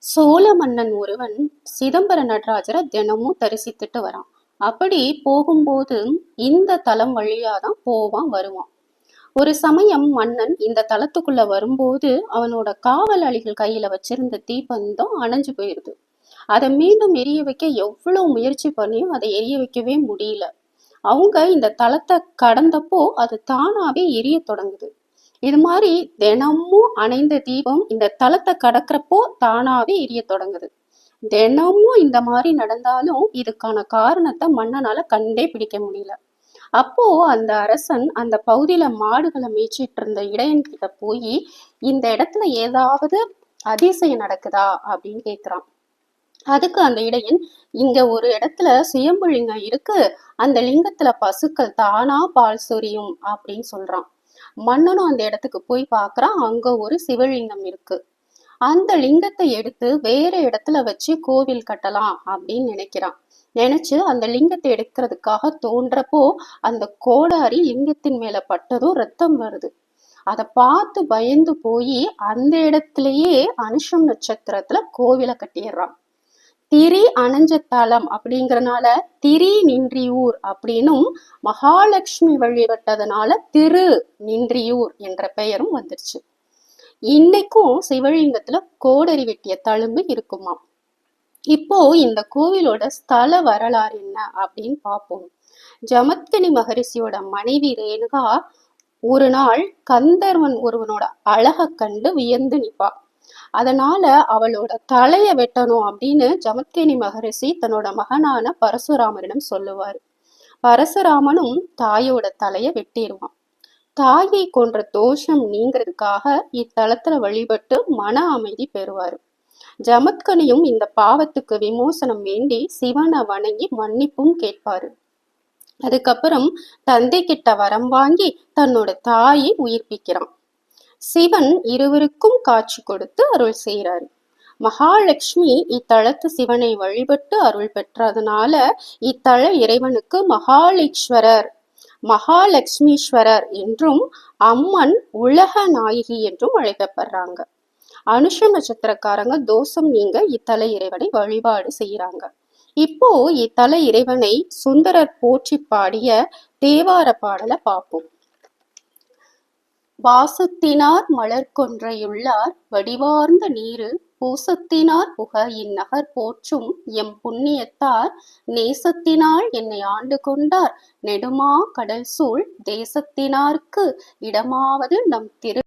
சோழ மன்னன் ஒருவன் சிதம்பர நடராஜரை தினமும் தரிசித்துட்டு வரான். அப்படி போகும்போது இந்த தலம் வழியாதான் போவான் வருவான். ஒரு சமயம் மன்னன் இந்த தலத்துக்குள்ள வரும்போது அவனோட காவலாளிகள் கையில வச்சிருந்த தீப்பந்தம் அணைஞ்சு போயிருது. அதை மீண்டும் எரிய வைக்க எவ்வளவு முயற்சி பண்ணியும் அதை எரிய வைக்கவே முடியல. அவங்க இந்த தலத்தை கடந்தப்போ அது தானாவே எரிய தொடங்குது. இது மாதிரி தினமும் அணைந்த தீபம் இந்த தலத்தை கடக்கிறப்போ தானாவே எரிய தொடங்குது. தினமும் இந்த மாதிரி நடந்தாலும் இதுக்கான காரணத்தை மன்னனால கண்டே பிடிக்க முடியல. அப்போ அந்த அரசன் அந்த பகுதியில மாடுகளை மேய்ச்சிட்டு இருந்த இடையன் கிட்ட போய் இந்த இடத்துல ஏதாவது அதிசயம் நடக்குதா அப்படின்னு கேக்குறான். அதுக்கு அந்த இடையன், இங்க ஒரு இடத்துல சுயம்பு லிங்கம் இருக்கு, அந்த லிங்கத்துல பசுக்கள் தானா பால் சொரியும் அப்படின்னு சொல்றான். மன்னனும் அந்த இடத்துக்கு போய் பாக்குறான். அங்க ஒரு சிவலிங்கம் இருக்கு. அந்த லிங்கத்தை எடுத்து வேற இடத்துல வச்சு கோவில் கட்டலாம் அப்படின்னு நினைக்கிறான். நினைச்சு அந்த லிங்கத்தை எடுக்கிறதுக்காக தோன்றப்போ அந்த கோடாரி லிங்கத்தின் மேல பட்டதும் ரத்தம் வருது. அதை பார்த்து பயந்து போய் அந்த இடத்துலயே அனுஷம் நட்சத்திரத்துல கோவிலை கட்டிடுறான். திரி அணைஞ்ச தலம் அப்படிங்கறனால திரி நின்றியூர் அப்படின்னும், மகாலட்சுமி வழிபட்டதுனால திரு நின்றியூர் என்ற பெயரும் வந்துருச்சு. இன்னைக்கும் சிவலிங்கத்துல கோடரி வெட்டிய தழும்பு இருக்குமாம். இப்போ இந்த கோவிலோட ஸ்தல வரலாறு என்ன அப்படின்னு பார்ப்போம். ஜமத்கனி மகரிஷியோட மனைவி ரேணுகா ஒரு நாள் கந்தர்வன் ஒருவனோட அழகை கண்டு வியந்து நிப்பா. அதனால அவளோட தலைய வெட்டணும் அப்படின்னு ஜமத்கனி மகரிஷி தன்னோட மகனான பரசுராமரிடம் சொல்லுவாரு. பரசுராமனும் தாயோட தலைய வெட்டிடுவான். தாயை கொன்ற தோஷம் நீங்கிறதுக்காக இத்தலத்துல வழிபட்டு மன அமைதி பெறுவாரு. ஜமத்கனியும் இந்த பாவத்துக்கு விமோசனம் வேண்டி சிவனை வணங்கி மன்னிப்பும் கேட்பாரு. அதுக்கப்புறம் தந்தை கிட்ட வரம் வாங்கி தன்னோட தாயை உயிர்ப்பிக்கிறான். சிவன் இருவருக்கும் காட்சி கொடுத்து அருள் செய்கிறாரு. மகாலட்சுமி இத்தலத்து சிவனை வழிபட்டு அருள் பெற்றதுனால இத்தல இறைவனுக்கு மகாலீஸ்வரர், மகாலட்சுமீஸ்வரர் என்றும், அம்மன் உலக நாயகி என்றும் அழைக்கப்படுறாங்க. அனுஷ நட்சத்திரக்காரங்க தோஷம் நீங்க இத்தல இறைவனை வழிபாடு செய்யறாங்க. இப்போ இத்தல இறைவனை சுந்தரர் போற்றி பாடிய தேவார பாடலை பார்ப்போம். வாசத்தினார் மலர் கொன்றையுள்ளார் வடிவார்ந்த நீரு பூசத்தினார் புக இந்நகர் போற்றும் எம் புண்ணியத்தார் நேசத்தினால் என்னை ஆண்டு கொண்டார் நெடுமா கடல் சூழ் தேசத்தினார்க்கு இடமாவது நம் திரு